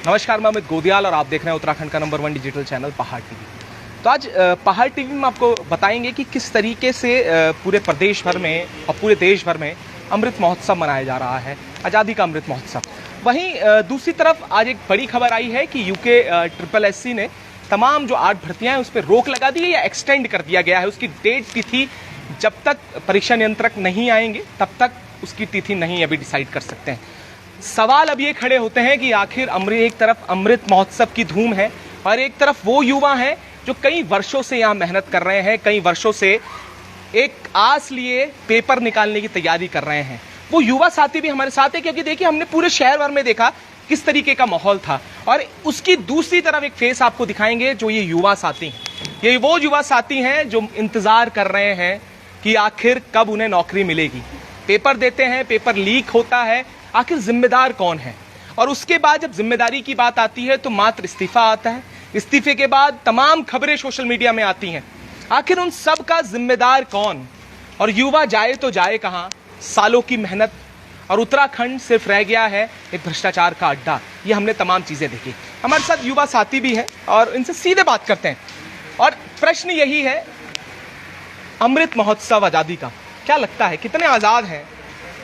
नमस्कार, मैं अमित गोदियाल और आप देख रहे हैं उत्तराखंड का नंबर 1 डिजिटल चैनल पहाड़ टीवी। तो आज पहाड़ टीवी में आपको बताएंगे कि किस तरीके से पूरे प्रदेश भर में और पूरे देश भर में अमृत महोत्सव मनाया जा रहा है, आज़ादी का अमृत महोत्सव। वहीं दूसरी तरफ आज एक बड़ी खबर आई है कि यूके SSSC ने तमाम जो 8 भर्तियां हैं उस पर रोक लगा दी है या एक्सटेंड कर दिया गया है। उसकी डेट तिथि जब तक परीक्षा नियंत्रक नहीं आएंगे तब तक उसकी तिथि नहीं अभी डिसाइड कर सकते हैं। सवाल अब ये खड़े होते हैं कि आखिर एक तरफ अमृत महोत्सव की धूम है और एक तरफ वो युवा हैं जो कई वर्षों से यहाँ मेहनत कर रहे हैं, कई वर्षों से एक आस लिए पेपर निकालने की तैयारी कर रहे हैं। वो युवा साथी भी हमारे साथ है, क्योंकि देखिए हमने पूरे शहर भर में देखा किस तरीके का माहौल था और उसकी दूसरी तरफ एक फेस आपको दिखाएंगे जो ये युवा साथी हैं। ये वो युवा साथी हैं जो इंतजार कर रहे हैं कि आखिर कब उन्हें नौकरी मिलेगी। पेपर देते हैं, पेपर लीक होता है, आखिर जिम्मेदार कौन है? और उसके बाद जब जिम्मेदारी की बात आती है तो मात्र इस्तीफा आता है। इस्तीफे के बाद तमाम खबरें सोशल मीडिया में आती हैं। आखिर उन सब का जिम्मेदार कौन? और युवा जाए तो जाए कहां? सालों की मेहनत और उत्तराखंड सिर्फ रह गया है एक भ्रष्टाचार का अड्डा। ये हमने तमाम चीजें देखी। हमारे साथ युवा साथी भी हैं और इनसे सीधे बात करते हैं। और प्रश्न यही है, अमृत महोत्सव आजादी का क्या लगता है, कितने आजाद हैं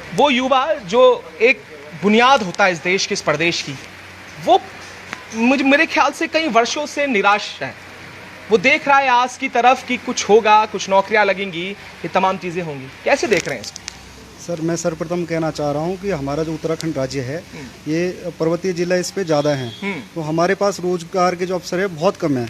वो युवा जो एक बुनियाद होता है इस देश की, इस प्रदेश की? वो मेरे ख्याल से कई वर्षों से निराश है। वो देख रहा है आस की तरफ कि कुछ होगा, कुछ नौकरियां लगेंगी, ये तमाम चीजें होंगी। कैसे देख रहे हैं इसको? सर, मैं सर्वप्रथम कहना चाह रहा हूँ कि हमारा जो उत्तराखंड राज्य है ये पर्वतीय जिला इस पे ज़्यादा हैं, तो हमारे पास रोजगार के जो अवसर है बहुत कम है।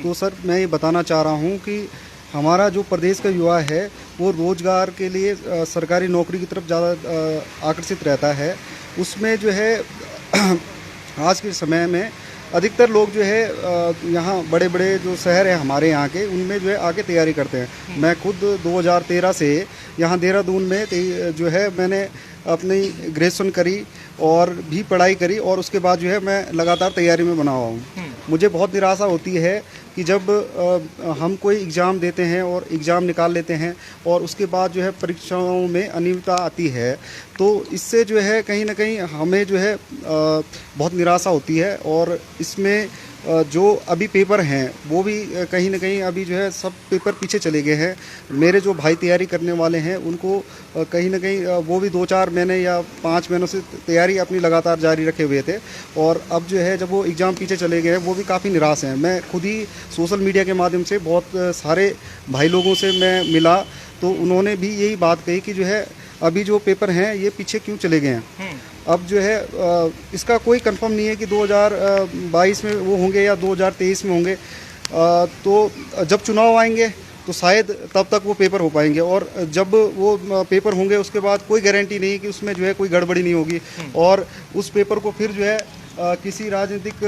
तो सर मैं ये बताना चाह रहा हूँ कि हमारा जो प्रदेश का युवा है वो रोजगार के लिए सरकारी नौकरी की तरफ ज़्यादा आकर्षित रहता है। उसमें जो है आज के समय में अधिकतर लोग जो है यहाँ बड़े बड़े जो शहर हैं हमारे यहाँ के, उनमें जो है आके तैयारी करते हैं। मैं खुद 2013 से यहाँ देहरादून में जो है मैंने अपनी ग्रेजुएशन करी और भी पढ़ाई करी और उसके बाद जो है मैं लगातार तैयारी में बना हुआ हूँ। मुझे बहुत निराशा होती है कि जब हम कोई एग्ज़ाम देते हैं और एग्ज़ाम निकाल लेते हैं और उसके बाद जो है परीक्षाओं में अनियमितता आती है, तो इससे जो है कहीं ना कहीं हमें जो है बहुत निराशा होती है। और इसमें जो अभी पेपर हैं वो भी कहीं ना कहीं अभी जो है सब पेपर पीछे चले गए हैं। मेरे जो भाई तैयारी करने वाले हैं उनको कहीं ना कहीं वो भी 2-4 महीने या 5 महीनों से तैयारी अपनी लगातार जारी रखे हुए थे और अब जो है जब वो एग्ज़ाम पीछे चले गए हैं वो भी काफ़ी निराश हैं। मैं खुद ही सोशल मीडिया के माध्यम से बहुत सारे भाई लोगों से मैं मिला, तो उन्होंने भी यही बात कही कि जो है अभी जो पेपर हैं ये पीछे क्यों चले गए हैं। अब जो है इसका कोई कंफर्म नहीं है कि 2022 में वो होंगे या 2023 में होंगे। तो जब चुनाव आएंगे तो शायद तब तक वो पेपर हो पाएंगे और जब वो पेपर होंगे उसके बाद कोई गारंटी नहीं कि उसमें जो है कोई गड़बड़ी नहीं होगी और उस पेपर को फिर जो है किसी राजनीतिक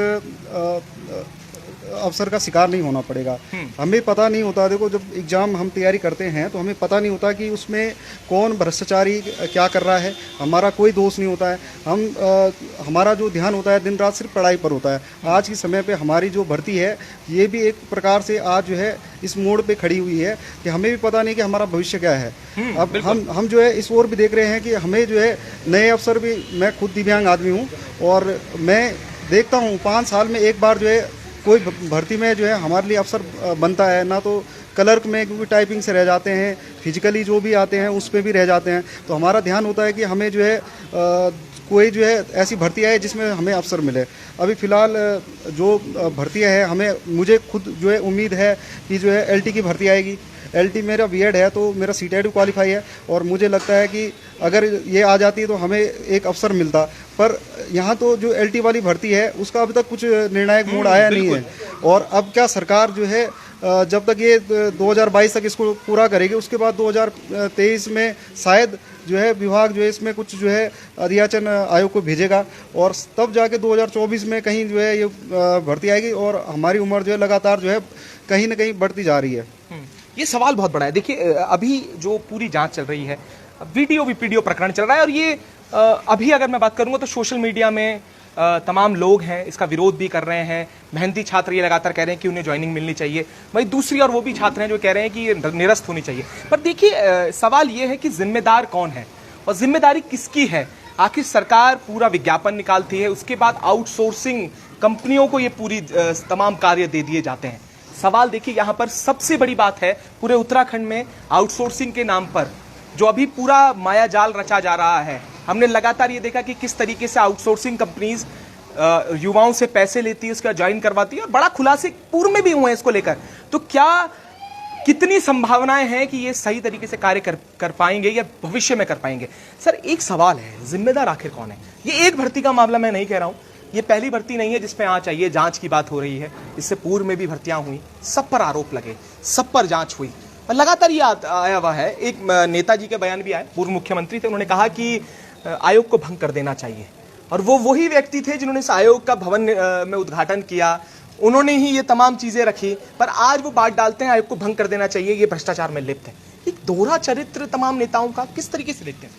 अवसर का शिकार नहीं होना पड़ेगा। हमें पता नहीं होता, देखो जब एग्ज़ाम हम तैयारी करते हैं तो हमें पता नहीं होता कि उसमें कौन भ्रष्टाचारी क्या कर रहा है। हमारा कोई दोष नहीं होता है। हमारा जो ध्यान होता है दिन रात सिर्फ पढ़ाई पर होता है। आज के समय पे हमारी जो भर्ती है ये भी एक प्रकार से आज जो है इस मोड़ पे खड़ी हुई है कि हमें भी पता नहीं कि हमारा भविष्य क्या है। अब हम जो है इस ओर भी देख रहे हैं कि हमें जो है नए अवसर भी, मैं खुद दिव्यांग आदमी हूँ और मैं देखता हूँ 5 साल में एक बार जो है कोई भर्ती में जो है हमारे लिए अवसर बनता है। ना तो क्लर्क में क्योंकि टाइपिंग से रह जाते हैं, फिजिकली जो भी आते हैं उस पर भी रह जाते हैं। तो हमारा ध्यान होता है कि हमें जो है कोई जो है ऐसी भर्ती आए जिसमें हमें अवसर मिले। अभी फ़िलहाल जो भर्तियाँ हैं मुझे खुद जो है उम्मीद है कि जो है LT की भर्ती आएगी। LT मेरा B.Ed है तो मेरा CTET भी क्वालिफाई है और मुझे लगता है कि अगर ये आ जाती तो हमें एक अवसर मिलता। पर यहाँ तो जो LT वाली भर्ती है उसका अभी तक कुछ निर्णायक मोड़ आया नहीं है। और अब क्या सरकार जो है जब तक ये 2022 तक इसको पूरा करेगी उसके बाद 2023 में शायद जो है विभाग जो है इसमें कुछ जो है अध्याचन आयोग को भेजेगा और तब जाके 2024 में कहीं जो है ये भर्ती आएगी और हमारी उम्र जो है लगातार जो है कहीं ना कहीं बढ़ती जा रही है। ये सवाल बहुत बड़ा है। देखिए अभी जो पूरी जांच चल रही है, वीडियो PDO प्रकरण चल रहा है और ये अभी अगर मैं बात करूंगा तो सोशल मीडिया में तमाम लोग हैं इसका विरोध भी कर रहे हैं। मेहनती छात्र ये लगातार कह रहे हैं कि उन्हें ज्वाइनिंग मिलनी चाहिए। वहीं दूसरी और वो भी छात्र हैं जो कह रहे हैं कि ये निरस्त होनी चाहिए। पर देखिए सवाल ये है कि जिम्मेदार कौन है और जिम्मेदारी किसकी है? आखिर सरकार पूरा विज्ञापन निकालती है, उसके बाद आउटसोर्सिंग कंपनियों को ये पूरी तमाम कार्य दे दिए जाते हैं। सवाल देखिए यहाँ पर सबसे बड़ी बात है, पूरे उत्तराखंड में आउटसोर्सिंग के नाम पर जो अभी पूरा मायाजाल रचा जा रहा है, हमने लगातार ये देखा कि किस तरीके से आउटसोर्सिंग कंपनीज युवाओं से पैसे लेती है, उसका ज्वाइन करवाती है, और बड़ा खुलासे पूर्व में भी हुए हैं इसको लेकर। तो क्या कितनी संभावनाएं हैं कि ये सही तरीके से कार्य कर पाएंगे या भविष्य में कर पाएंगे? सर, एक सवाल है, जिम्मेदार आखिर कौन है? ये एक भर्ती का मामला मैं नहीं कह रहा हूं, ये पहली भर्ती नहीं है जिसमें आज चाहिए जांच की बात हो रही है। इससे पूर्व में भी भर्तियां हुई, सब पर आरोप लगे, सब पर जांच हुई, और लगातार ये आया हुआ है। एक नेताजी के बयान भी आए, पूर्व मुख्यमंत्री थे, उन्होंने कहा कि आयोग को भंग कर देना चाहिए, और वो वही व्यक्ति थे जिन्होंने इस आयोग का भवन में उद्घाटन किया, उन्होंने ही ये तमाम चीजें रखी, पर आज वो बात डालते हैं आयोग को भंग कर देना चाहिए, ये भ्रष्टाचार में लिप्त है। एक दोहरा चरित्र तमाम नेताओं का, किस तरीके से देखते हैं?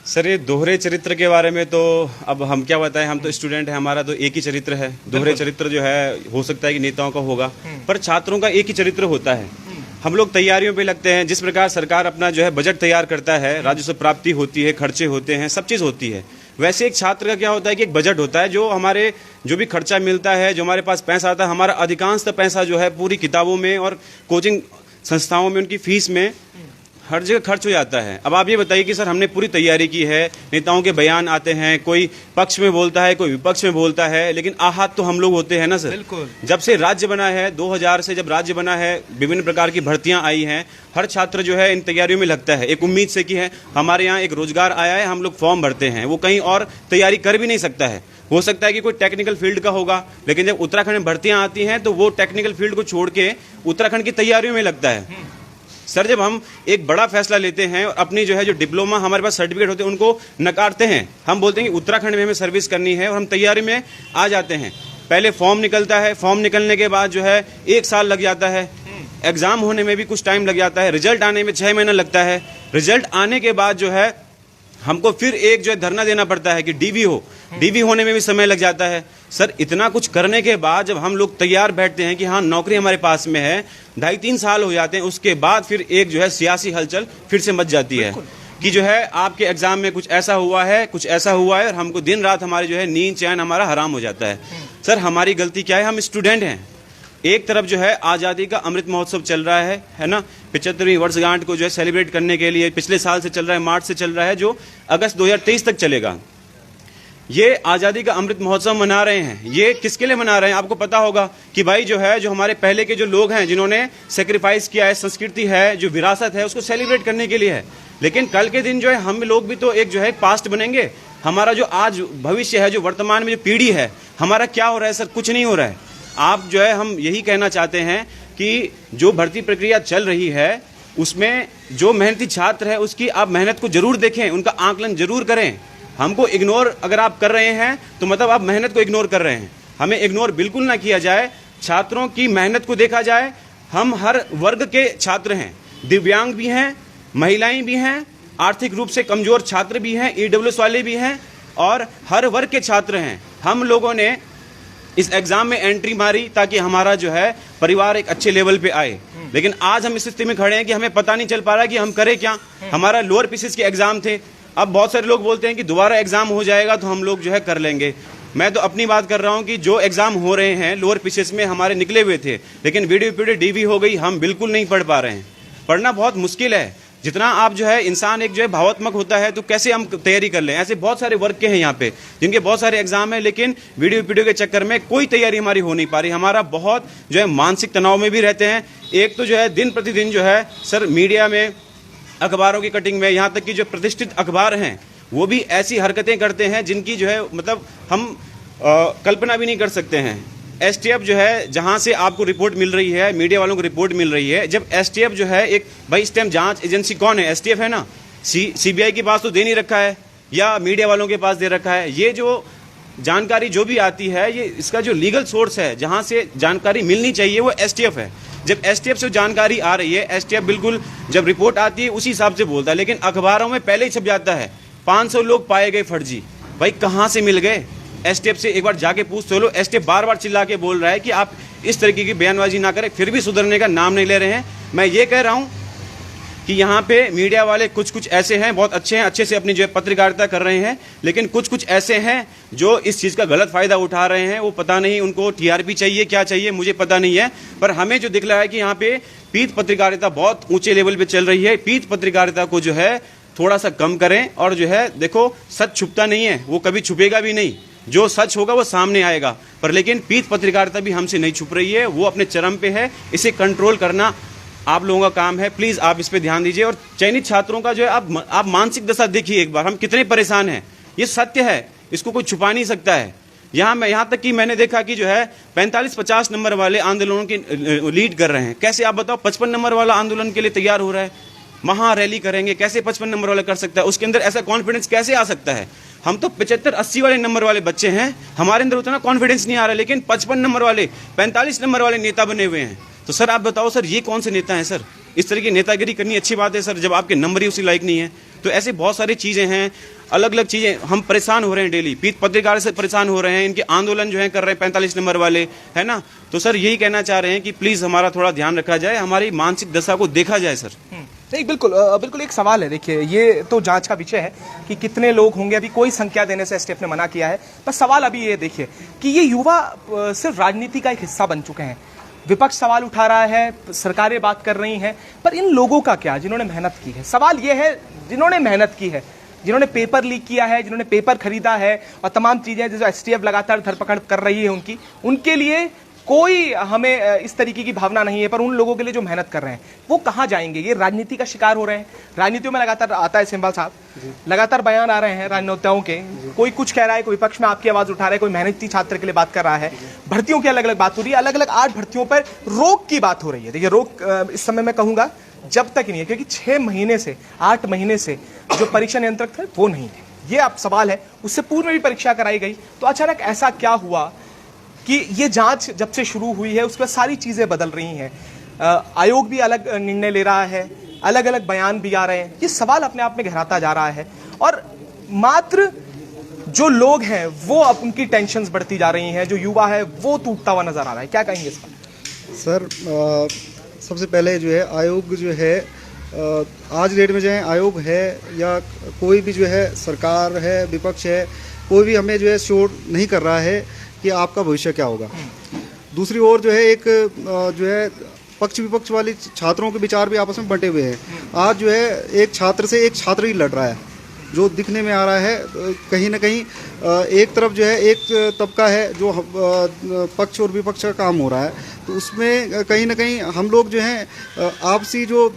सर, ये दोहरे चरित्र के बारे में तो अब हम क्या बताएं, हम तो स्टूडेंट हैं, हमारा तो एक ही चरित्र है। दोहरे चरित्र जो है हो सकता है कि नेताओं का होगा, पर छात्रों का एक ही चरित्र होता है। हम लोग तैयारियों पे लगते हैं, जिस प्रकार सरकार अपना जो है बजट तैयार करता है, राजस्व प्राप्ति होती है, खर्चे होते हैं, सब चीज़ होती है, वैसे एक छात्र का क्या होता है कि एक बजट होता है, जो हमारे जो भी खर्चा मिलता है, जो हमारे पास पैसा आता है, हमारा अधिकांश पैसा जो है पूरी किताबों में और कोचिंग संस्थाओं में उनकी फीस में हर जगह खर्च हो जाता है। अब आप ये बताइए कि सर हमने पूरी तैयारी की है, नेताओं के बयान आते हैं, कोई पक्ष में बोलता है, कोई विपक्ष में बोलता है, लेकिन आहत तो हम लोग होते हैं ना सर। बिल्कुल। जब से राज्य बना है, 2000 से जब राज्य बना है, विभिन्न प्रकार की भर्तियां आई हैं, हर छात्र जो है इन तैयारियों में लगता है, एक उम्मीद से कि है हमारे यहाँ एक रोजगार आया है, हम लोग फॉर्म भरते हैं, वो कहीं और तैयारी कर भी नहीं सकता है। हो सकता है कि कोई टेक्निकल फील्ड का होगा, लेकिन जब उत्तराखंड में भर्तियां आती हैं तो वो टेक्निकल फील्ड को छोड़ के उत्तराखंड की तैयारियों में लगता है। सर, जब हम एक बड़ा फैसला लेते हैं और अपनी जो है जो डिप्लोमा हमारे पास सर्टिफिकेट होते हैं उनको नकारते हैं, हम बोलते हैं कि उत्तराखंड में हमें सर्विस करनी है, और हम तैयारी में आ जाते हैं। पहले फॉर्म निकलता है, फॉर्म निकलने के बाद जो है 1 साल लग जाता है, एग्जाम होने में भी कुछ टाइम लग जाता है, रिजल्ट आने में 6 महीना लगता है, रिजल्ट आने के बाद जो है हमको फिर एक जो है धरना देना पड़ता है कि डीवी हो, डीवी होने में भी समय लग जाता है। सर, इतना कुछ करने के बाद जब हम लोग तैयार बैठते हैं कि हाँ नौकरी हमारे पास में है, 2.5-3 साल हो जाते हैं, उसके बाद फिर एक जो है सियासी हलचल फिर से मच जाती है कि जो है आपके एग्जाम में कुछ ऐसा हुआ है, कुछ ऐसा हुआ है, और हमको दिन रात हमारी जो है नींद चैन हमारा हराम हो जाता है। सर, हमारी गलती क्या है? हम स्टूडेंट हैं। एक तरफ जो है आज़ादी का अमृत महोत्सव चल रहा है ना, 75वीं वर्षगांठ को जो है सेलिब्रेट करने के लिए पिछले साल से चल रहा है, मार्च से चल रहा है, जो अगस्त 2023 तक चलेगा। ये आज़ादी का अमृत महोत्सव मना रहे हैं, ये किसके लिए मना रहे हैं? आपको पता होगा कि भाई जो है, जो हमारे पहले के जो लोग हैं जिन्होंने सेक्रीफाइस किया है, संस्कृति है, जो विरासत है, उसको सेलिब्रेट करने के लिए है। लेकिन कल के दिन जो है हम लोग भी तो एक जो है पास्ट बनेंगे। हमारा जो आज भविष्य है, जो वर्तमान में जो पीढ़ी है, हमारा क्या हो रहा है? सर, कुछ नहीं हो रहा है। आप जो है, हम यही कहना चाहते हैं कि जो भर्ती प्रक्रिया चल रही है उसमें जो मेहनती छात्र है उसकी आप मेहनत को जरूर देखें, उनका आकलन जरूर करें। हमको इग्नोर अगर आप कर रहे हैं तो मतलब आप मेहनत को इग्नोर कर रहे हैं। हमें इग्नोर बिल्कुल ना किया जाए, छात्रों की मेहनत को देखा जाए। हम हर वर्ग के छात्र हैं, दिव्यांग भी हैं, महिलाएं भी हैं, आर्थिक रूप से कमजोर छात्र भी हैं, ईडब्ल्यूएस वाले भी हैं, और हर वर्ग के छात्र हैं। हम लोगों ने इस एग्जाम में एंट्री मारी ताकि हमारा जो है परिवार एक अच्छे लेवल पे आए, लेकिन आज हम इस स्थिति में खड़े हैं कि हमें पता नहीं चल पा रहा कि हम करें क्या। हमारा लोअर पीसीएस के एग्जाम थे, अब बहुत सारे लोग बोलते हैं कि दोबारा एग्जाम हो जाएगा तो हम लोग जो है कर लेंगे। मैं तो अपनी बात कर रहा हूं कि जो एग्जाम हो रहे हैं लोअर पीसीएस में हमारे निकले हुए थे, लेकिन वीडियो डीवी हो गई, हम बिल्कुल नहीं पढ़ पा रहे हैं। पढ़ना बहुत मुश्किल है। जितना आप जो है इंसान एक जो है भावात्मक होता है तो कैसे हम तैयारी कर लें। ऐसे बहुत सारे वर्ग के हैं यहाँ पे जिनके बहुत सारे एग्जाम है, लेकिन वीडियो के चक्कर में कोई तैयारी हमारी हो नहीं पा रही। हमारा बहुत जो है मानसिक तनाव में भी रहते हैं। एक तो जो है दिन प्रतिदिन जो है सर मीडिया में, अखबारों की कटिंग में, यहाँ तक कि जो प्रतिष्ठित अखबार हैं वो भी ऐसी हरकतें करते हैं जिनकी जो है मतलब हम कल्पना भी नहीं कर सकते हैं। एसटीएफ जो है जहां से आपको रिपोर्ट मिल रही है, मीडिया वालों को रिपोर्ट मिल रही है, जब एसटीएफ जो है एक भाई इस टाइम जांच एजेंसी कौन है? एसटीएफ है ना। सीबीआई के पास तो दे नहीं रखा है या मीडिया वालों के पास दे रखा है। ये जो जानकारी जो भी आती है, ये इसका जो लीगल सोर्स है जहां से जानकारी मिलनी चाहिए वो एसटीएफ है। जब एसटीएफ से जानकारी आ रही है, एसटीएफ बिल्कुल जब रिपोर्ट आती है उसी हिसाब से बोलता है, लेकिन अखबारों में पहले ही छप जाता है 500 लोग पाए गए फर्जी। भाई कहाँ से मिल गए? एसटीएफ से एक बार जाके पूछ तो लो। एसटीएफ बार बार चिल्ला के बोल रहा है कि आप इस तरीके की बयानबाजी ना करें, फिर भी सुधरने का नाम नहीं ले रहे हैं। मैं ये कह रहा हूं कि यहाँ पे मीडिया वाले कुछ कुछ ऐसे हैं, बहुत अच्छे हैं, अच्छे से अपनी जो है पत्रकारिता कर रहे हैं, लेकिन कुछ कुछ ऐसे हैं जो इस चीज़ का गलत फायदा उठा रहे हैं। वो पता नहीं उनको टीआरपी चाहिए, क्या चाहिए मुझे पता नहीं है, पर हमें जो दिख रहा है कि यहाँ पे पीठ पत्रकारिता बहुत ऊंचे लेवल पे चल रही है। पीठ पत्रकारिता को जो है थोड़ा सा कम करें, और जो है देखो सच छुपता नहीं है, वो कभी छुपेगा भी नहीं, जो सच होगा वो सामने आएगा, पर लेकिन पीठ पत्रकारिता भी हमसे नहीं छुप रही है, वो अपने चरम पे है। इसे कंट्रोल करना आप लोगों का काम है, प्लीज आप इस पे ध्यान दीजिए। और चयनित छात्रों का जो है आप मानसिक दशा देखिए एक बार, हम कितने परेशान हैं, ये सत्य है, इसको कोई छुपा नहीं सकता है। यहाँ तक कि मैंने देखा कि जो है 45-50 नंबर वाले आंदोलनों की लीड कर रहे हैं। कैसे आप बताओ 55 नंबर वाला आंदोलन के लिए तैयार हो रहा है, महा रैली करेंगे, कैसे 55 नंबर वाला कर सकता है? उसके अंदर ऐसा कॉन्फिडेंस कैसे आ सकता है? हम तो 75-80 वाले नंबर वाले बच्चे हैं, हमारे अंदर उतना कॉन्फिडेंस नहीं आ रहा, लेकिन 55 नंबर वाले 45 नंबर वाले नेता बने हुए हैं। तो सर आप बताओ सर, ये कौन से नेता हैं सर? इस तरह की नेतागिरी करनी अच्छी बात है सर, जब आपके नंबर ही उसी लायक नहीं है? तो ऐसे बहुत सारी चीजें हैं, अलग अलग चीजें, हम परेशान हो रहे हैं डेली, पीठ पत्रकार से परेशान हो रहे हैं, इनके आंदोलन जो है कर रहे हैं 45 नंबर वाले, है ना? तो सर यही कहना चाह रहे हैं कि प्लीज हमारा थोड़ा ध्यान रखा जाए, हमारी मानसिक दशा को देखा जाए सर। नहीं, बिल्कुल बिल्कुल एक सवाल है। देखिए, ये तो जांच का विषय है कि कितने लोग होंगे, अभी कोई संख्या देने से एसटीएफ ने मना किया है, पर सवाल अभी ये देखिए कि ये युवा सिर्फ राजनीति का एक हिस्सा बन चुके हैं। विपक्ष सवाल उठा रहा है, सरकारें बात कर रही हैं, पर इन लोगों का क्या, जिन्होंने मेहनत की है? सवाल ये है, जिन्होंने मेहनत की है, जिन्होंने पेपर लीक किया है, जिन्होंने पेपर खरीदा है और तमाम चीजें जो एसटीएफ लगातार धरपकड़ कर रही है उनके लिए कोई हमें इस तरीके की भावना नहीं है, पर उन लोगों के लिए जो मेहनत कर रहे हैं वो कहां जाएंगे? ये राजनीति का शिकार हो रहे हैं। राजनीतियों में लगातार आता है सिंबल साहब, लगातार बयान आ रहे हैं राजनेताओं के, कोई कुछ कह रहा है, कोई विपक्ष में आपकी आवाज उठा रहा है, कोई मेहनती छात्र के लिए बात कर रहा है, भर्तियों की अलग अलग बात हो रही है, अलग अलग 8 भर्तियों पर रोक की बात हो रही है। देखिए, रोक इस समय मैं कहूंगा जब तक नहीं है, क्योंकि 6 महीने से 8 महीने से जो परीक्षा नियंत्रक थे वो नहीं थे। ये अब सवाल है, उससे पूर्व में भी परीक्षा कराई गई, तो अचानक ऐसा क्या हुआ कि ये जांच जब से शुरू हुई है उसके बाद सारी चीजें बदल रही हैं। आयोग भी अलग निर्णय ले रहा है, अलग अलग बयान भी आ रहे हैं, ये सवाल अपने आप में गहराता जा रहा है, और मात्र जो लोग हैं वो अब उनकी टेंशन्स बढ़ती जा रही हैं, जो युवा है वो टूटता हुआ नजर आ रहा है। क्या कहेंगे इस पर? सर सबसे पहले जो है आयोग जो है आज डेट में जो है आयोग है या कोई भी जो है सरकार है, विपक्ष है, कोई भी हमें जो है श्योर नहीं कर रहा है कि आपका भविष्य क्या होगा। दूसरी ओर जो है एक जो है पक्ष विपक्ष वाली छात्रों के विचार भी आपस में बंटे हुए हैं। आज जो है एक छात्र से एक छात्र ही लड़ रहा है, जो दिखने में आ रहा है कहीं ना कहीं एक तरफ जो है एक तबका है जो पक्ष और विपक्ष का काम हो रहा है, तो उसमें कहीं ना कहीं हम लोग जो हैं आपसी जो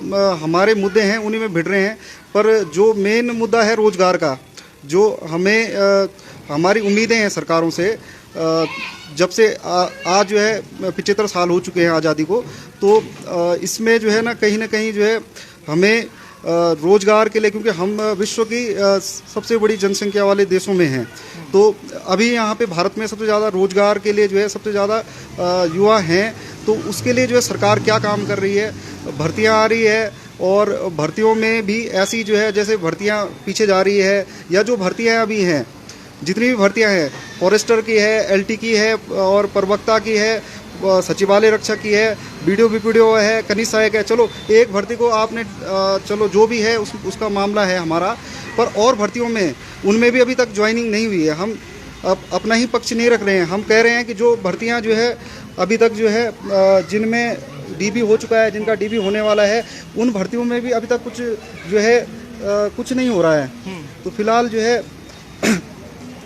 हमारे मुद्दे हैं उन्हीं में भिड़ रहे हैं। पर जो मेन मुद्दा है रोजगार का, जो हमें हमारी उम्मीदें हैं सरकारों से, जब से आज जो है 75 साल हो चुके हैं आज़ादी को, तो इसमें जो है ना कहीं जो है हमें रोजगार के लिए, क्योंकि हम विश्व की सबसे बड़ी जनसंख्या वाले देशों में हैं, तो अभी यहाँ पे भारत में सबसे ज़्यादा रोजगार के लिए जो है सबसे ज़्यादा युवा हैं, तो उसके लिए जो है सरकार क्या काम कर रही है? भर्तियाँ आ रही है, और भर्तियों में भी ऐसी जो है जैसे भर्तियाँ पीछे जा रही है, या जो भर्तियाँ अभी हैं, जितनी भी भर्तियां हैं, फॉरेस्टर की है, एलटी की है, और प्रवक्ता की है, सचिवालय रक्षक की है, बीडीओ बीपीडीओ है, खनिज सहायक है, चलो एक भर्ती को आपने चलो जो भी है उसका मामला है हमारा, पर और भर्तियों में उनमें भी अभी तक ज्वाइनिंग नहीं हुई है। हम अपना ही पक्ष नहीं रख रहे हैं, हम कह रहे हैं कि जो भर्तियां जो है अभी तक जो है जिनमें डीबी हो चुका है, जिनका डीबी होने वाला है, उन भर्तियों में भी अभी तक कुछ जो है कुछ नहीं हो रहा है। तो फिलहाल जो है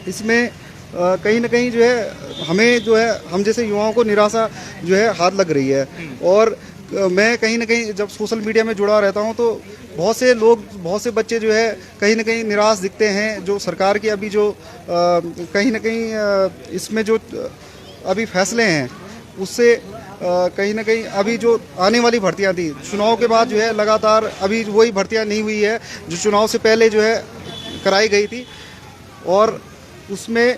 इसमें कहीं ना कहीं जो है हमें जो है हम जैसे युवाओं को निराशा जो है हाथ लग रही है। और मैं कहीं ना कहीं जब सोशल मीडिया में जुड़ा रहता हूं तो बहुत से लोग, बहुत से बच्चे जो है कहीं ना कहीं निराश दिखते हैं। जो सरकार की अभी जो कहीं ना कहीं इसमें जो अभी फैसले हैं उससे कहीं ना कहीं अभी जो आने वाली भर्तियां थी चुनाव के बाद जो है लगातार अभी वही भर्तियां नहीं हुई है जो चुनाव से पहले जो है कराई गई थी, और उसमें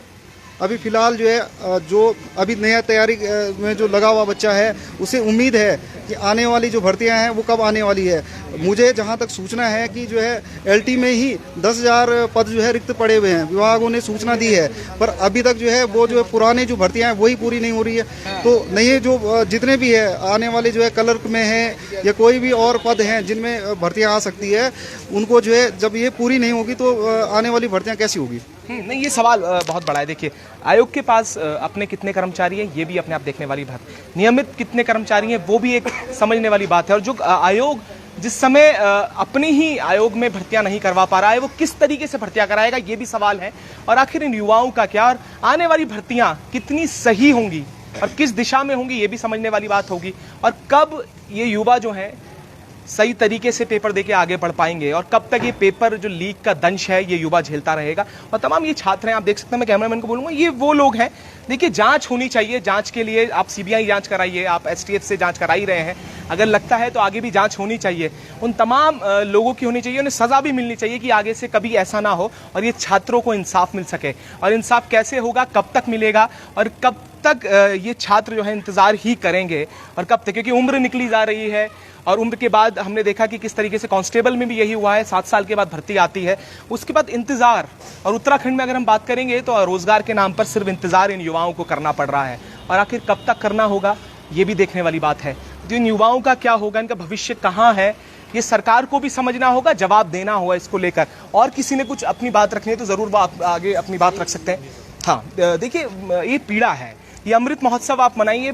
अभी फिलहाल जो है जो अभी नया तैयारी में जो लगा हुआ बच्चा है उसे उम्मीद है कि आने वाली जो भर्तियां हैं वो कब आने वाली है। मुझे जहां तक सूचना है कि जो है एलटी में ही 10,000 पद जो है रिक्त पड़े हुए हैं, विभागों ने सूचना दी है, पर अभी तक जो है वो जो पुराने जो भर्तियां हैं वही पूरी नहीं हो रही है। तो नए जो जितने भी है आने वाले जो है क्लर्क में है या कोई भी और पद हैं जिनमें भर्तियां आ सकती है, उनको जो है जब ये पूरी नहीं होगी तो आने वाली भर्तियां कैसी होगी। नहीं, ये सवाल बहुत बड़ा है। देखिए, आयोग के पास अपने कितने कर्मचारी हैं ये भी अपने आप देखने वाली बात, नियमित कितने कर्मचारी हैं वो भी एक समझने वाली बात है। और जो आयोग जिस समय अपनी ही आयोग में भर्तियां नहीं करवा पा रहा है, वो किस तरीके से भर्तियां कराएगा ये भी सवाल है। और आखिर इन युवाओं का क्या, और आने वाली भर्तियां कितनी सही होंगी और किस दिशा में होंगी ये भी समझने वाली बात होगी। और कब ये युवा जो हैं सही तरीके से पेपर देके आगे बढ़ पाएंगे और कब तक ये पेपर जो लीक का दंश है ये युवा झेलता रहेगा। और तमाम ये छात्र हैं, आप देख सकते हैं, मैं कैमरामैन को बोलूंगा, ये वो लोग हैं। देखिए, जांच होनी चाहिए, जांच के लिए आप सीबीआई जांच कराइए, आप एसटीएफ से जांच करा ही रहे हैं, अगर लगता है तो आगे भी जांच होनी चाहिए। उन तमाम लोगों की होनी चाहिए, उन्हें सजा भी मिलनी चाहिए कि आगे से कभी ऐसा ना हो और ये छात्रों को इंसाफ मिल सके। और इंसाफ कैसे होगा, कब तक मिलेगा और कब तक ये छात्र जो है इंतजार ही करेंगे और कब तक, क्योंकि उम्र निकली जा रही है और उम्र के बाद हमने देखा कि किस तरीके से कांस्टेबल में भी यही हुआ है, 7 साल के बाद भर्ती आती है, उसके बाद इंतजार। और उत्तराखंड में अगर हम बात करेंगे तो रोजगार के नाम पर सिर्फ इंतजार इन युवाओं को करना पड़ रहा है और आखिर कब तक करना होगा ये भी देखने वाली बात है। तो इन युवाओं का क्या होगा, इनका भविष्य कहाँ है, ये सरकार को भी समझना होगा, जवाब देना होगा इसको लेकर। और किसी ने कुछ अपनी बात रखनी है तो जरूर आप आगे अपनी बात रख सकते हैं। हाँ, देखिए, ये पीड़ा है, ये अमृत महोत्सव आप मनाइए,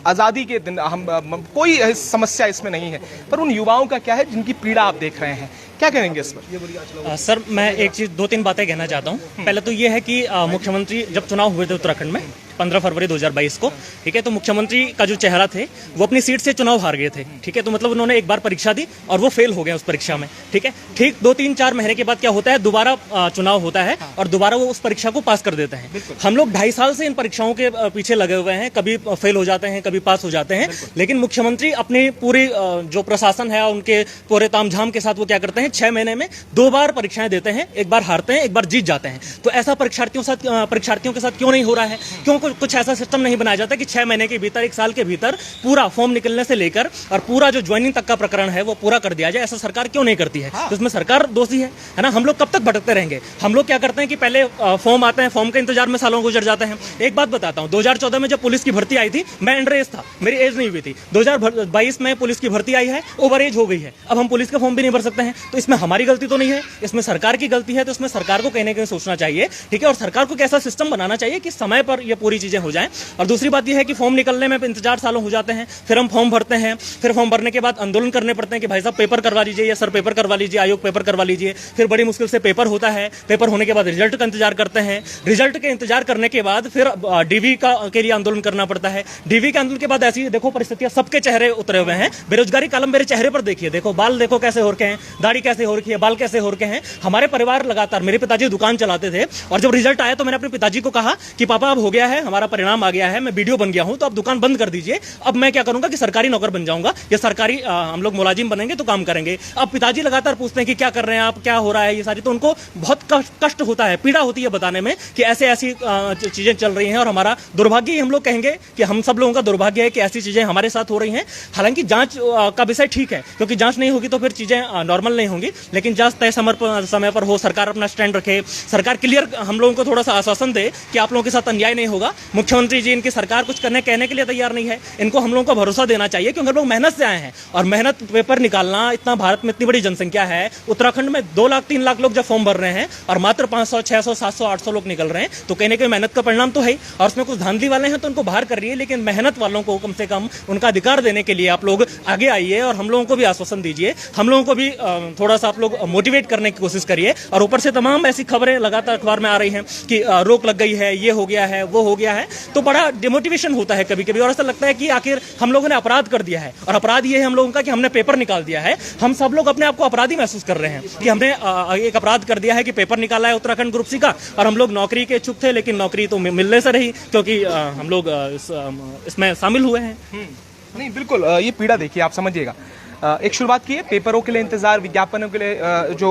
आज़ादी के दिन, हम कोई समस्या इसमें नहीं है, पर उन युवाओं का क्या है जिनकी पीड़ा आप देख रहे हैं, क्या कहेंगे इस पर? सर, मैं एक चीज़ 2-3 बातें कहना चाहता हूँ। पहले तो ये है कि मुख्यमंत्री जब चुनाव हुए थे उत्तराखंड में 15 फरवरी 2022 को, ठीक है, तो मुख्यमंत्री का जो चेहरा थे वो अपनी सीट से चुनाव हार गए थे, ठीक है। तो मतलब उन्होंने एक बार परीक्षा दी और वो फेल हो गए उस परीक्षा में, ठीक है। ठीक 2-3-4 महीने के बाद क्या होता है, दोबारा चुनाव होता है और दोबारा वो उस परीक्षा को पास कर देते हैं। हम लोग 2.5 साल से इन परीक्षाओं के पीछे लगे हुए हैं, कभी फेल हो जाते हैं, कभी पास हो जाते हैं, लेकिन मुख्यमंत्री अपनी पूरी जो प्रशासन है उनके पूरे तामझाम के साथ वो क्या करते हैं, 6 महीने में 2 बार परीक्षाएं देते हैं, एक बार हारते हैं, एक बार जीत जाते हैं। तो ऐसा परीक्षार्थियों के साथ क्यों नहीं हो रहा है? क्यों कुछ ऐसा सिस्टम नहीं बनाया जाता कि 6 महीने के भीतर, 1 साल के भीतर पूरा फॉर्म निकलने से लेकर और पूरा जो ज्वाइनिंग तक का प्रकरण है वो पूरा कर दिया जाए? ऐसा सरकार क्यों नहीं करती है? तो इसमें सरकार दोषी है ना। हम लोग कब तक भटकते रहेंगे? हम लोग क्या करते हैं कि पहले फॉर्म आते हैं, फॉर्म के इंतजार में सालों गुजर जाते हैं। एक बात बताता हूं, 2014 में जब पुलिस की भर्ती आई थी, मैं अंडर एज था, मेरी एज नहीं हुई थी। 2022 में पुलिस की भर्ती आई है, ओवर एज हो गई है, अब हम पुलिस का फॉर्म भी नहीं भर सकते हैं। तो इसमें हमारी गलती तो नहीं है, इसमें सरकार की गलती है। तो इसमें सरकार को कहने के सोचना चाहिए, ठीक है, और सरकार को कैसा सिस्टम बनाना चाहिए कि समय पर ये पूरी चीजें हो जाएं। और दूसरी बात यह है कि फॉर्म निकलने में इंतजार सालों हो जाते हैं, फिर हम फॉर्म भरते हैं, फिर फॉर्म भरने के बाद आंदोलन करने पड़ते हैं कि भाई साहब पेपर करवा लीजिए या सर पेपर करवा लीजिए, आयोग पेपर करवा लीजिए। फिर बड़ी मुश्किल से पेपर होता है, पेपर होने के बाद रिजल्ट का इंतजार करते हैं, रिजल्ट के इंतजार करने के बाद फिर डीवी के लिए आंदोलन करना पड़ता है। डीवी के आंदोलन के बाद ऐसी देखो परिस्थितियां, सबके चेहरे उतरे हुए हैं, बेरोजगारी कलम मेरे चेहरे पर देखिए, देखो बाल देखो कैसे हो रखे हैं, दाढ़ी कैसे हो रखी है, बाल कैसे हो रखे हैं। हमारे परिवार लगातार, मेरे पिताजी दुकान चलाते थे और जब रिजल्ट आया तो मैंने अपने पिताजी को कहा कि पापा अब हो गया है, हमारा परिणाम आ गया है, मैं वीडियो बन गया हूं, तो अब दुकान बंद कर दीजिए, अब मैं क्या करूंगा कि सरकारी नौकर बन जाऊंगा या सरकारी हम लोग मुलाजिम बनेंगे तो काम करेंगे। अब पिताजी लगातार पूछते हैं कि क्या कर रहे हैं आप, क्या हो रहा है, ये सारी, तो उनको बहुत कष्ट होता है, पीड़ा होती है बताने में कि ऐसे ऐसी चीजें चल रही हैं। और हमारा दुर्भाग्य ही हम लोग कहेंगे कि हम सब लोगों का दुर्भाग्य है कि ऐसी चीजें हमारे साथ हो रही हैं। हालांकि जांच का विषय ठीक है, क्योंकि जांच नहीं होगी तो फिर चीजें नॉर्मल नहीं होंगी, लेकिन जांच तय समय पर हो, सरकार अपना स्टैंड रखे, सरकार क्लियर हम लोगों को थोड़ा सा आश्वासन दे कि आप लोगों के साथ अन्याय नहीं होगा। मुख्यमंत्री जी, इनकी सरकार कुछ कहने के लिए तैयार नहीं है, इनको हम लोगों को भरोसा देना चाहिए क्योंकि हम लोग मेहनत से आए हैं और मेहनत पेपर निकालना, इतना भारत में इतनी बड़ी जनसंख्या है, उत्तराखंड में 2 लाख 3 लाख लोग जब फॉर्म भर रहे हैं और मात्र 500 600 700 800 लोग निकल रहे हैं, तो कहने के मेहनत का परिणाम तो है ही। और उसमें कुछ धांधली वाले हैं तो उनको बाहर कर रही है, लेकिन मेहनत वालों को कम से कम उनका अधिकार देने के लिए आप लोग आगे आइए और हम लोगों को भी आश्वासन दीजिए, हम लोगों को भी थोड़ा सा आप लोग मोटिवेट करने की कोशिश करिए। और ऊपर से तमाम ऐसी खबरें लगातार अखबार में आ रही हैं कि रोक लग गई है, ये हो गया है, वो हो गया है, तो बड़ा डिमोटिवेशन होता है कभी कभी और ऐसा लगता है कि आखिर हम लोगों ने अपराध कर दिया है। और अपराध ये है हम लोगों का कि हमने पेपर निकाल दिया है। हम सब लोग अपने आप को अपराधी महसूस कर रहे हैं कि हमने एक अपराध कर दिया है कि पेपर निकाला है उत्तराखंड ग्रुप सी का और हम लोग नौकरी के इच्छुक थे, लेकिन नौकरी तो मिलने से रही क्योंकि हम लोग इसमें शामिल हुए हैं। नहीं, बिल्कुल, ये पीड़ा देखिए, आप समझिएगा। एक शुरुआत की है, पेपरों के लिए इंतजार, विज्ञापनों के लिए जो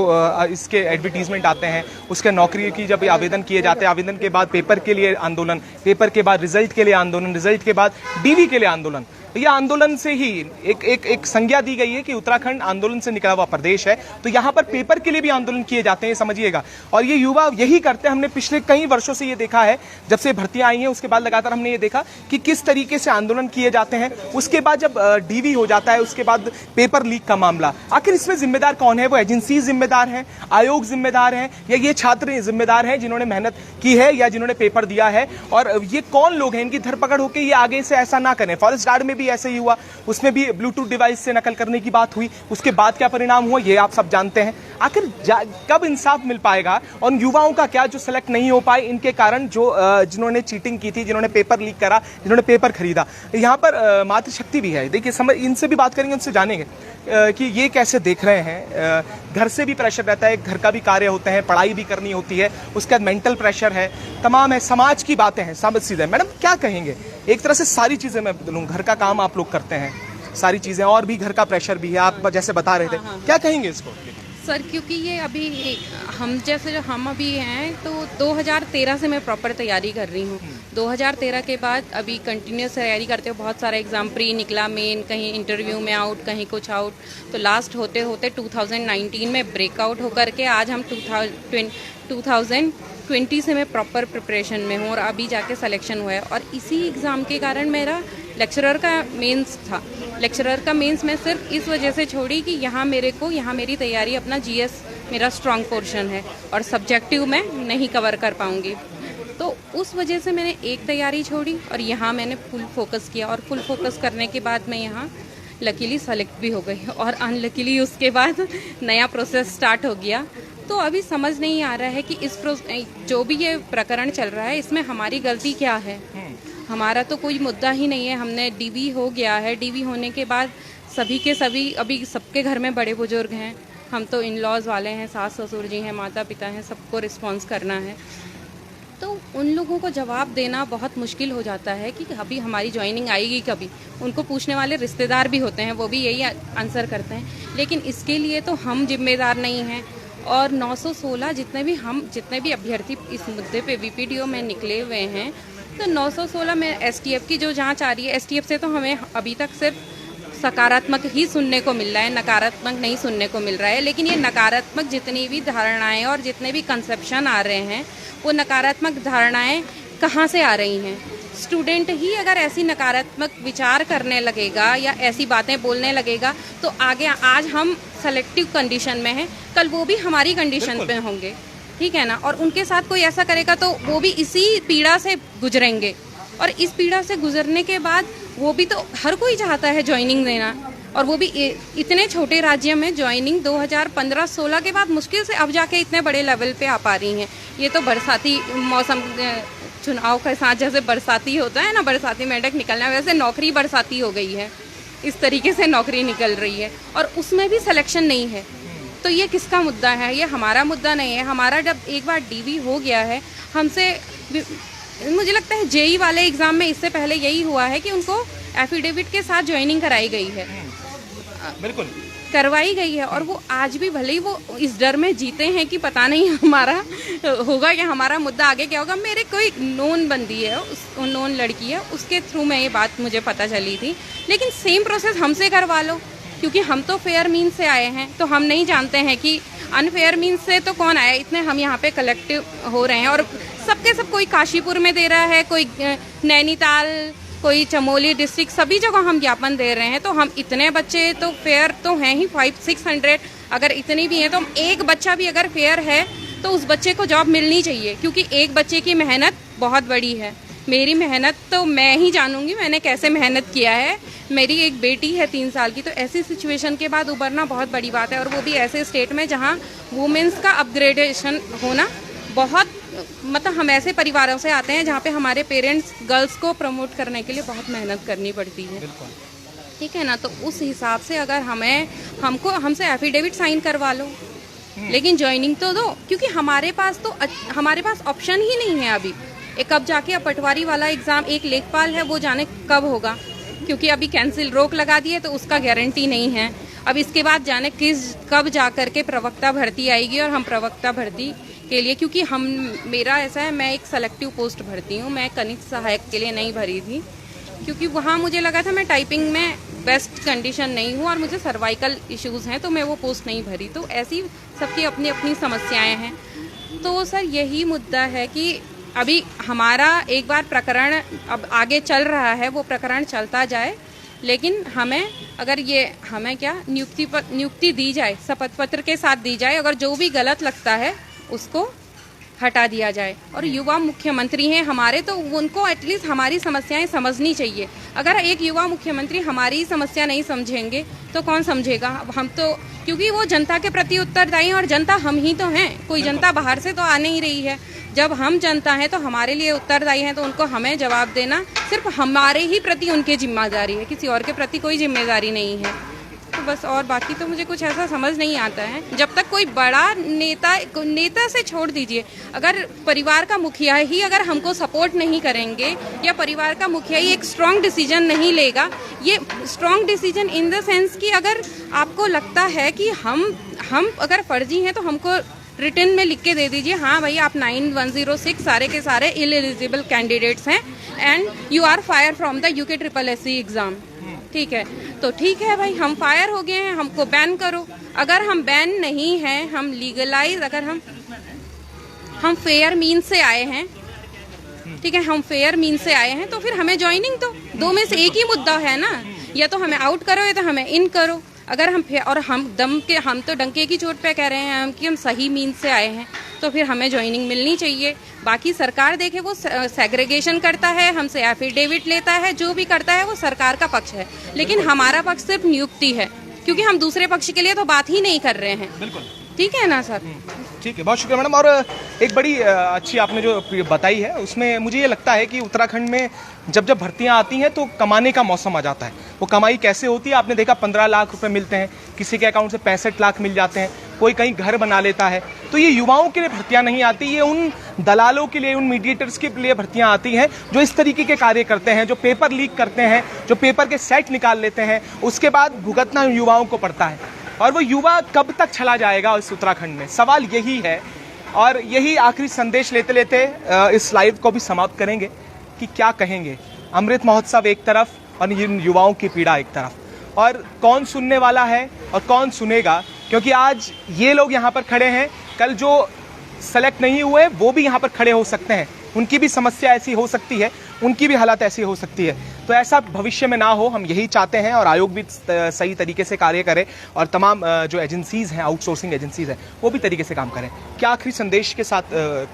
इसके एडवर्टीजमेंट आते हैं, उसके नौकरी की जब आवेदन किए जाते हैं, आवेदन के बाद पेपर के लिए आंदोलन, पेपर के बाद रिजल्ट के लिए आंदोलन, रिजल्ट के बाद डीवी के लिए आंदोलन। यह आंदोलन से ही एक संज्ञा दी गई है कि उत्तराखंड आंदोलन से निकला हुआ प्रदेश है, तो यहाँ पर पेपर के लिए भी आंदोलन किए जाते हैं, समझिएगा। और ये युवा यही करते हैं। हमने पिछले कई वर्षों से ये देखा है, जब से भर्तियां आई हैं उसके बाद लगातार हमने ये देखा कि किस तरीके से आंदोलन किए जाते हैं। उसके बाद जब डीवी हो जाता है, उसके बाद पेपर लीक का मामला, आखिर इसमें जिम्मेदार कौन है? वो एजेंसी जिम्मेदार है, आयोग जिम्मेदार है, या ये छात्र जिम्मेदार हैं जिन्होंने मेहनत की है या जिन्होंने पेपर दिया है? और ये कौन लोग हैं, इनकी धरपकड़ होकर ये आगे से ऐसा ना करें। फॉरेस्ट गार्ड में भी ऐसे ही हुआ, उसमें भी ब्लूटूथ डिवाइस से नकल करने की बात हुई, उसके बाद क्या परिणाम हुआ ये आप सब जानते हैं। आखिर कब इंसाफ मिल पाएगा? और युवाओं का क्या जो सेलेक्ट नहीं हो पाए इनके कारण, जो जिन्होंने चीटिंग की थी, जिन्होंने पेपर लीक करा, जिन्होंने पेपर खरीदा। यहाँ पर मातृशक्ति भी है, देखिए समझ, इनसे भी बात करेंगे, उनसे जानेंगे कि ये कैसे देख रहे हैं। घर से भी प्रेशर रहता है, घर का भी कार्य होते हैं, पढ़ाई भी करनी होती है, उसके बाद मेंटल प्रेशर है, तमाम है, समाज की बातें हैं, समझ सीधे। मैडम क्या कहेंगे? एक तरह से सारी चीज़ें मैं बदलूँ, घर का काम आप लोग करते हैं, सारी चीज़ें, और भी घर का प्रेशर भी है, आप जैसे बता रहे थे, क्या कहेंगे इसको? सर क्योंकि ये अभी हम अभी हैं तो 2013 से मैं प्रॉपर तैयारी कर रही हूँ। 2013 के बाद अभी कंटिन्यूस तैयारी करते हो, बहुत सारा एग्ज़ाम प्री निकला, मेन, कहीं इंटरव्यू में आउट, कहीं कुछ आउट, तो लास्ट होते होते 2019 में ब्रेकआउट होकर के आज हम 2020 से मैं प्रॉपर प्रिपरेशन में हूँ और अभी जाके सिलेक्शन हुआ है। और इसी एग्ज़ाम के कारण मेरा लेक्चरर का मेंस था। लेक्चरर का मेंस मैं सिर्फ इस वजह से छोड़ी कि यहाँ मेरी तैयारी, अपना जीएस मेरा स्ट्रॉन्ग पोर्शन है और सब्जेक्टिव मैं नहीं कवर कर पाऊँगी, तो उस वजह से मैंने एक तैयारी छोड़ी और यहाँ मैंने फुल फोकस किया। और फुल फोकस करने के बाद मैं यहाँ लकीली सेलेक्ट भी हो गई और अनलकीली उसके बाद नया प्रोसेस स्टार्ट हो गया। तो अभी समझ नहीं आ रहा है कि जो भी ये प्रकरण चल रहा है इसमें हमारी गलती क्या है। हमारा तो कोई मुद्दा ही नहीं है, हमने डीवी हो गया है, डीवी होने के बाद सभी के सभी, अभी सबके घर में बड़े बुजुर्ग हैं, हम तो इन लॉज वाले हैं, सास ससुर जी हैं, माता पिता हैं, सबको रिस्पॉन्स करना है, तो उन लोगों को जवाब देना बहुत मुश्किल हो जाता है कि अभी हमारी ज्वाइनिंग आएगी कभी। उनको पूछने वाले रिश्तेदार भी होते हैं, वो भी यही आंसर करते हैं, लेकिन इसके लिए तो हम जिम्मेदार नहीं हैं। और 916 जितने भी अभ्यर्थी इस मुद्दे पे वीपीडीओ में निकले हुए हैं, तो 916 में एसटीएफ की जो जांच आ रही है, एसटीएफ से तो हमें अभी तक सिर्फ सकारात्मक ही सुनने को मिल रहा है, नकारात्मक नहीं सुनने को मिल रहा है। लेकिन ये नकारात्मक जितनी भी धारणाएं और जितने भी कंसेप्शन आ रहे हैं, वो नकारात्मक धारणाएं कहाँ से आ रही हैं? स्टूडेंट ही अगर ऐसी नकारात्मक विचार करने लगेगा या ऐसी बातें बोलने लगेगा, तो आगे, आज हम सेलेक्टिव कंडीशन में हैं, कल वो भी हमारी कंडीशन पे होंगे, ठीक है ना? और उनके साथ कोई ऐसा करेगा तो वो भी इसी पीड़ा से गुजरेंगे, और इस पीड़ा से गुजरने के बाद वो भी, तो हर कोई चाहता है ज्वाइनिंग देना, और वो भी इतने छोटे राज्य में ज्वाइनिंग 2015-16 के बाद मुश्किल से अब जाके इतने बड़े लेवल पे आ पा रही हैं। ये तो बरसाती मौसम, चुनाव के साथ जैसे बरसाती होता है ना, बरसाती मेंढक निकलना, वैसे नौकरी बरसाती हो गई है, इस तरीके से नौकरी निकल रही है, और उसमें भी सिलेक्शन नहीं है। तो ये किसका मुद्दा है? ये हमारा मुद्दा नहीं है। हमारा जब एक बार डीवी हो गया है, हमसे, मुझे लगता है जेई वाले एग्ज़ाम में इससे पहले यही हुआ है कि उनको एफिडेविट के साथ ज्वाइनिंग कराई गई है, बिल्कुल करवाई गई है, और वो आज भी भले ही वो इस डर में जीते हैं कि पता नहीं हमारा होगा या हमारा मुद्दा आगे क्या होगा। मेरे कोई नोन बंदी है, नोन लड़की है, उसके थ्रू में ये बात मुझे पता चली थी। लेकिन सेम प्रोसेस हमसे करवा लो, क्योंकि हम तो फेयर मीन से आए हैं, तो हम नहीं जानते हैं कि अनफेयर मीन से तो कौन आया। इतने हम यहाँ पे कलेक्टिव हो रहे हैं, और सबके सब, कोई काशीपुर में दे रहा है, कोई नैनीताल, कोई चमोली डिस्ट्रिक्ट, सभी जगह हम ज्ञापन दे रहे हैं। तो हम इतने बच्चे तो फेयर तो हैं ही, 500-600 अगर इतनी भी हैं, तो एक बच्चा भी अगर फेयर है तो उस बच्चे को जॉब मिलनी चाहिए, क्योंकि एक बच्चे की मेहनत बहुत बड़ी है। मेरी मेहनत तो मैं ही जानूंगी मैंने कैसे मेहनत किया है। मेरी एक बेटी है 3 साल की, तो ऐसी सिचुएशन के बाद उभरना बहुत बड़ी बात है, और वो भी ऐसे स्टेट में जहाँ वुमेन्स का अपग्रेडेशन होना बहुत, मतलब हम ऐसे परिवारों से आते हैं जहाँ पे हमारे पेरेंट्स गर्ल्स को प्रमोट करने के लिए बहुत मेहनत करनी पड़ती है, ठीक है ना? तो उस हिसाब से अगर हमसे एफिडेविट साइन करवा लो, लेकिन ज्वाइनिंग तो दो, क्योंकि हमारे पास ऑप्शन ही नहीं है अभी। एक अब जाके पटवारी वाला एग्ज़ाम, एक लेखपाल है, वो जाने कब होगा, क्योंकि अभी कैंसिल, रोक लगा दी है, तो उसका गारंटी नहीं है। अब इसके बाद जाने कब जा करके प्रवक्ता भर्ती आएगी और हम प्रवक्ता भर्ती के लिए, क्योंकि मेरा ऐसा है, मैं एक सेलेक्टिव पोस्ट भरती हूँ, मैं कनिष्ठ सहायक के लिए नहीं भरी थी क्योंकि वहाँ मुझे लगा था मैं टाइपिंग में बेस्ट कंडीशन नहीं हूँ और मुझे सर्वाइकल इश्यूज़ हैं, तो मैं वो पोस्ट नहीं भरी। तो ऐसी सबकी अपनी अपनी समस्याएं हैं। तो सर यही मुद्दा है कि अभी हमारा एक बार प्रकरण अब आगे चल रहा है, वो प्रकरण चलता जाए, लेकिन हमें अगर ये हमें क्या नियुक्ति दी जाए, शपथ पत्र के साथ दी जाए, अगर जो भी गलत लगता है उसको हटा दिया जाए। और युवा मुख्यमंत्री हैं हमारे, तो उनको एटलीस्ट हमारी समस्याएं समझनी चाहिए। अगर एक युवा मुख्यमंत्री हमारी समस्या नहीं समझेंगे तो कौन समझेगा? हम तो, क्योंकि वो जनता के प्रति उत्तरदायी हैं और जनता हम ही तो हैं, कोई जनता बाहर से तो आ नहीं रही है। जब हम जनता हैं तो हमारे लिए उत्तरदायी हैं, तो उनको हमें जवाब देना सिर्फ हमारे ही प्रति उनकी जिम्मेदारी है, किसी और के प्रति कोई जिम्मेदारी नहीं है। तो बस, और बाकी तो मुझे कुछ ऐसा समझ नहीं आता है। जब तक कोई बड़ा नेता से छोड़ दीजिए, अगर परिवार का मुखिया ही अगर हमको सपोर्ट नहीं करेंगे या परिवार का मुखिया ही एक स्ट्रॉन्ग डिसीजन नहीं लेगा, ये strong decision in the sense कि अगर आपको लगता है कि हम अगर फर्जी हैं तो हमको रिटर्न में लिख के दे दीजिए, हाँ भाई आप 9106 सारे के सारे इलिजिबल कैंडिडेट्स हैं and you are fire from the UKSSC exam. ठीक है, तो ठीक है भाई, हम फायर हो गए हैं, हमको बैन करो। अगर हम बैन नहीं हैं, हम लीगलाइज, अगर हम फेयर मीन से आए हैं, ठीक है, हम फेयर मीन से आए हैं, तो फिर हमें ज्वाइनिंग दो में से एक ही मुद्दा है ना, या तो हमें आउट करो या तो हमें इन करो। अगर हम तो डंके की चोट पे कह रहे हैं कि हम सही मीन से आए हैं, तो फिर हमें ज्वाइनिंग मिलनी चाहिए। बाकी सरकार देखे, वो सेग्रीगेशन करता है, हमसे एफिडेविट लेता है, जो भी करता है वो सरकार का पक्ष है, लेकिन हमारा पक्ष सिर्फ नियुक्ति है, क्योंकि हम दूसरे पक्ष के लिए तो बात ही नहीं कर रहे हैं। बिल्कुल ठीक है ना सर? ठीक है, बहुत शुक्रिया मैडम। और एक बड़ी अच्छी आपने जो बताई है, उसमें मुझे ये लगता है कि उत्तराखंड में जब भर्तियां आती हैं तो कमाने का मौसम आ जाता है। वो कमाई कैसे होती है? आपने देखा 15 लाख रुपए मिलते हैं, किसी के अकाउंट से 65 लाख मिल जाते हैं, कोई कहीं घर बना लेता है। तो ये युवाओं के लिए भर्तियां नहीं आती, ये उन दलालों के लिए, उन मीडिएटर्स के लिए भर्तियां आती हैं जो इस तरीके के कार्य करते हैं, जो पेपर लीक करते हैं, जो पेपर के सेट निकाल लेते हैं, उसके बाद भुगतना युवाओं को पड़ता है। और वो युवा कब तक चला जाएगा इस उत्तराखंड में? सवाल यही है। और यही आखिरी संदेश लेते लेते इस लाइव को भी समाप्त करेंगे कि क्या कहेंगे। अमृत महोत्सव एक तरफ और इन युवाओं की पीड़ा एक तरफ, और कौन सुनने वाला है और कौन सुनेगा? क्योंकि आज ये लोग यहाँ पर खड़े हैं, कल जो सेलेक्ट नहीं हुए वो भी यहाँ पर खड़े हो सकते हैं, उनकी भी समस्या ऐसी हो सकती है, उनकी भी हालत ऐसी हो सकती है। तो ऐसा भविष्य में ना हो, हम यही चाहते हैं, और आयोग भी सही तरीके से कार्य करे और तमाम जो एजेंसीज हैं, आउटसोर्सिंग एजेंसीज हैं, वो भी तरीके से काम करें। क्या आखिरी संदेश के साथ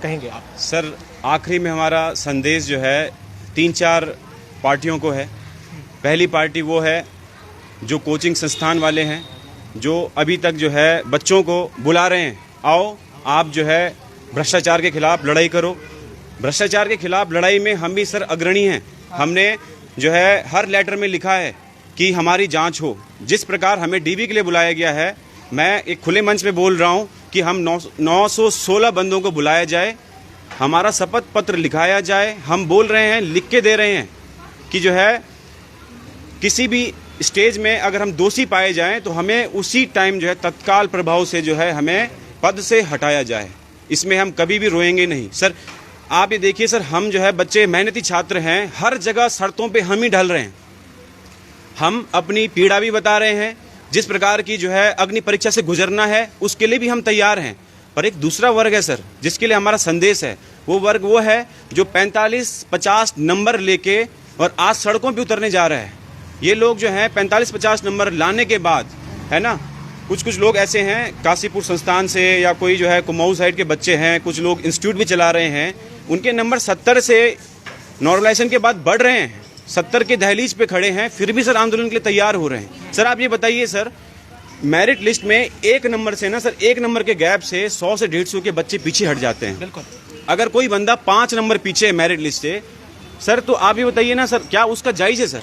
कहेंगे आप? सर, आखिरी में हमारा संदेश जो है 3-4 पार्टियों को है। पहली पार्टी वो है जो कोचिंग संस्थान वाले हैं, जो अभी तक जो है बच्चों को बुला रहे हैं, आओ आप जो है भ्रष्टाचार के खिलाफ लड़ाई करो। भ्रष्टाचार के खिलाफ लड़ाई में हम भी सर अग्रणी हैं। हमने जो है हर लेटर में लिखा है कि हमारी जांच हो। जिस प्रकार हमें डीबी के लिए बुलाया गया है, मैं एक खुले मंच पे बोल रहा हूं कि हम 916 बंदों को बुलाया जाए, हमारा शपथ पत्र लिखाया जाए। हम बोल रहे हैं, लिख के दे रहे हैं कि जो है किसी भी स्टेज में अगर हम दोषी पाए जाएं तो हमें उसी टाइम जो है तत्काल प्रभाव से जो है हमें पद से हटाया जाए। इसमें हम कभी भी रोएंगे नहीं। सर, आप ये देखिए सर, हम जो है बच्चे मेहनती छात्र हैं, हर जगह शर्तों पे हम ही ढल रहे हैं। हम अपनी पीड़ा भी बता रहे हैं, जिस प्रकार की जो है अग्नि परीक्षा से गुजरना है उसके लिए भी हम तैयार हैं। पर एक दूसरा वर्ग है सर, जिसके लिए हमारा संदेश है, वो वर्ग वो है जो 45-50 नंबर लेके और आज सड़कों पे उतरने जा रहा है। ये लोग जो हैं 45-50 नंबर लाने के बाद, है ना, कुछ लोग ऐसे हैं काशीपुर संस्थान से या कोई जो है कुमाऊं साइड के बच्चे हैं, कुछ लोग इंस्टीट्यूट भी चला रहे हैं, उनके नंबर 70 से नॉर्मलाइजेशन के बाद बढ़ रहे हैं, 70 के दहलीज पे खड़े हैं, फिर भी सर आंदोलन के लिए तैयार हो रहे हैं। सर आप ये बताइए सर, मेरिट लिस्ट में 1 नंबर से ना सर, 1 नंबर के गैप से 100 से 150 के बच्चे पीछे हट जाते हैं। बिल्कुल। अगर कोई बंदा 5 नंबर पीछे है मेरिट लिस्ट से सर, तो आप ये बताइए ना सर, क्या उसका जायज़ है सर?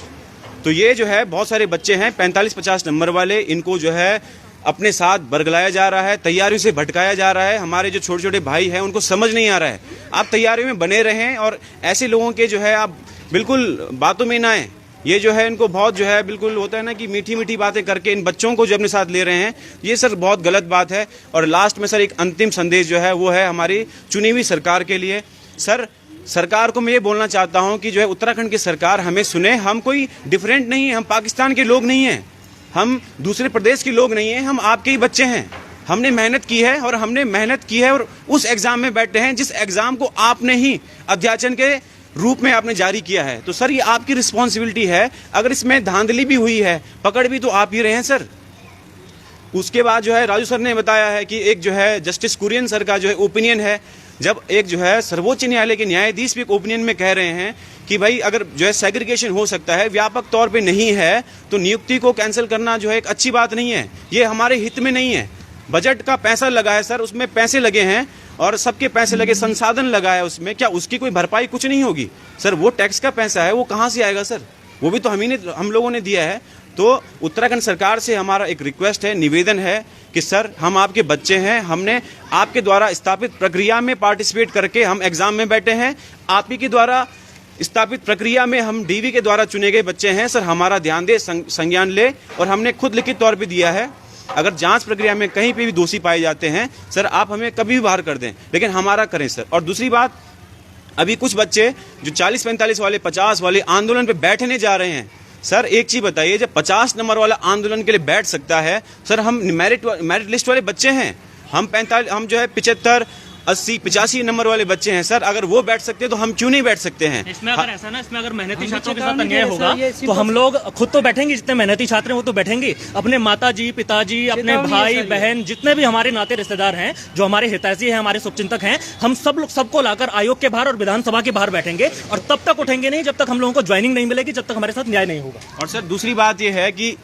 तो ये जो है बहुत सारे बच्चे हैं 45-50 नंबर वाले, इनको जो है अपने साथ बरगलाया जा रहा है, तैयारियों से भटकाया जा रहा है। हमारे जो छोटे छोटे भाई हैं उनको समझ नहीं आ रहा है। आप तैयारियों में बने रहें और ऐसे लोगों के जो है आप बिल्कुल बातों में ना आए। ये जो है इनको बहुत जो है बिल्कुल होता है ना कि मीठी मीठी बातें करके इन बच्चों को जो अपने साथ ले रहे हैं, ये सर बहुत गलत बात है। और लास्ट में सर एक अंतिम संदेश जो है वो है हमारी चुनी हुई सरकार के लिए। सर सरकार को मैं ये बोलना चाहता हूँ कि जो है उत्तराखंड की सरकार हमें सुने। हम कोई डिफरेंट नहीं है, हम पाकिस्तान के लोग नहीं हैं, हम दूसरे प्रदेश के लोग नहीं हैं, हम आपके ही बच्चे हैं। हमने मेहनत की है और उस एग्जाम में बैठे हैं जिस एग्जाम को आपने ही अध्याचन के रूप में आपने जारी किया है। तो सर ये आपकी रिस्पॉन्सिबिलिटी है। अगर इसमें धांधली भी हुई है, पकड़ भी तो आप ही रहे हैं सर। उसके बाद जो है राजू सर ने बताया है कि एक जो है जस्टिस कुरियन सर का जो है ओपिनियन है, जब एक जो है सर्वोच्च न्यायालय के न्यायाधीश भी एक ओपिनियन में कह रहे हैं कि भाई अगर जो है सेग्रीगेशन हो सकता है, व्यापक तौर पे नहीं है, तो नियुक्ति को कैंसिल करना जो है एक अच्छी बात नहीं है, ये हमारे हित में नहीं है। बजट का पैसा लगा है सर, उसमें पैसे लगे हैं और सबके पैसे लगे, संसाधन लगा है उसमें, क्या उसकी कोई भरपाई कुछ नहीं होगी सर? वो टैक्स का पैसा है, वो कहाँ से आएगा सर? वो भी तो हम लोगों ने दिया है। तो उत्तराखंड सरकार से हमारा एक रिक्वेस्ट है, निवेदन है कि सर हम आपके बच्चे हैं, हमने आपके द्वारा स्थापित प्रक्रिया में पार्टिसिपेट करके हम एग्जाम में बैठे हैं, आप ही के द्वारा स्थापित प्रक्रिया में हम डीवी के द्वारा चुने गए बच्चे हैं। सर हमारा ध्यान दे, संज्ञान ले। और हमने खुद लिखित तौर पर दिया है, अगर जांच प्रक्रिया में कहीं पे भी दोषी पाए जाते हैं सर, आप हमें कभी भी बाहर कर दें, लेकिन हमारा करें सर। और दूसरी बात, अभी कुछ बच्चे जो 40-45 वाले, 50 वाले आंदोलन पे बैठने जा रहे हैं सर, एक चीज बताइए, जब 50 नंबर वाला आंदोलन के लिए बैठ सकता है सर, हम मेरिट लिस्ट वाले बच्चे हैं, हम 75, 80, 85 नंबर वाले बच्चे हैं सर, अगर वो बैठ सकते हैं तो हम क्यों नहीं बैठ सकते हैं? इसमें अगर ऐसा ना, इसमें अगर मेहनती छात्रों के साथ अन्याय होगा तो हम लोग खुद तो बैठेंगे, जितने मेहनती छात्र हैं वो तो बैठेंगे, अपने माताजी, पिताजी, अपने भाई बहन, जितने भी हमारे नाते रिश्तेदार हैं, जो हमारे हितैषी हैं, हमारे शुभचिंतक हैं, हम सब लोग सबको लाकर आयोग के बाहर और विधानसभा के बाहर बैठेंगे। और तब तक उठेंगे नहीं जब तक हम लोगों को ज्वाइनिंग नहीं मिलेगी, जब तक हमारे साथ न्याय नहीं होगा। और सर दूसरी बात यह है कि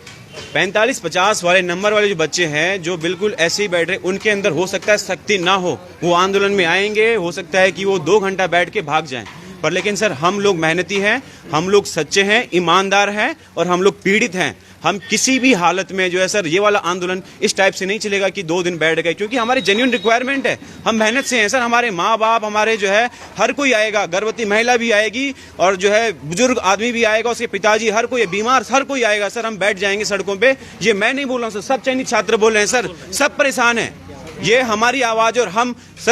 45-50 वाले नंबर वाले जो बच्चे हैं जो बिल्कुल ऐसे ही बैठ रहे, उनके अंदर हो सकता है शक्ति ना हो, वो आंदोलन में आएंगे, हो सकता है कि वो 2 घंटा बैठ के भाग जाएं, पर लेकिन सर हम लोग मेहनती हैं, हम लोग सच्चे हैं, ईमानदार हैं और हम लोग पीड़ित हैं। हम किसी भी हालत में जो है सर ये वाला आंदोलन इस टाइप से नहीं चलेगा कि 2 दिन बैठ गए, क्योंकि हमारी जेन्युइन रिक्वायरमेंट है, हम मेहनत से हैं सर। हमारे माँ बाप, हमारे जो है हर कोई आएगा, गर्भवती महिला भी आएगी और जो है बुजुर्ग आदमी भी आएगा, उसके पिताजी, हर कोई बीमार, हर कोई आएगा सर। हम बैठ जाएंगे सड़कों पे, ये मैं नहीं बोल रहा हूँ सर, सब चयनित छात्र बोल रहे हैं सर, सब परेशान हैं, ये हमारी आवाज। और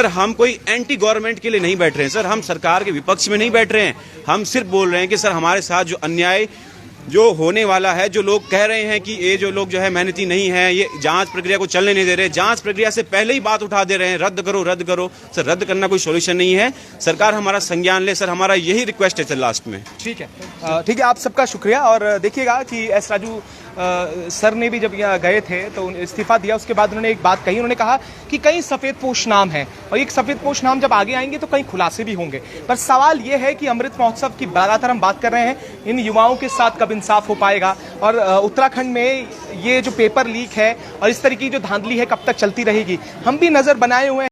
हम कोई एंटी गवर्नमेंट के लिए नहीं बैठ रहे हैं सर, हम सरकार के विपक्ष में नहीं बैठ रहे हैं, हम सिर्फ बोल रहे हैं कि सर हमारे साथ जो अन्याय जो होने वाला है, जो लोग कह रहे हैं कि ये जो लोग जो है मेहनती नहीं है, ये जांच प्रक्रिया को चलने नहीं दे रहे, जांच प्रक्रिया से पहले ही बात उठा दे रहे हैं, रद्द करो सर। रद्द करना कोई सॉल्यूशन नहीं है, सरकार हमारा संज्ञान ले सर, हमारा यही रिक्वेस्ट है सर लास्ट में। ठीक है, आप सबका शुक्रिया। और देखिएगा कि एस राजू सर ने भी जब यहाँ गए थे तो इस्तीफा दिया, उसके बाद उन्होंने एक बात कही, उन्होंने कहा कि कई सफ़ेद पोश नाम हैं और एक सफ़ेद पोश नाम जब आगे आएंगे तो कई खुलासे भी होंगे। पर सवाल ये है कि अमृत महोत्सव की लगातार हम बात कर रहे हैं, इन युवाओं के साथ कब इंसाफ हो पाएगा? और उत्तराखंड में ये जो पेपर लीक है और इस तरह की जो धांधली है कब तक चलती रहेगी? हम भी नज़र बनाए हुए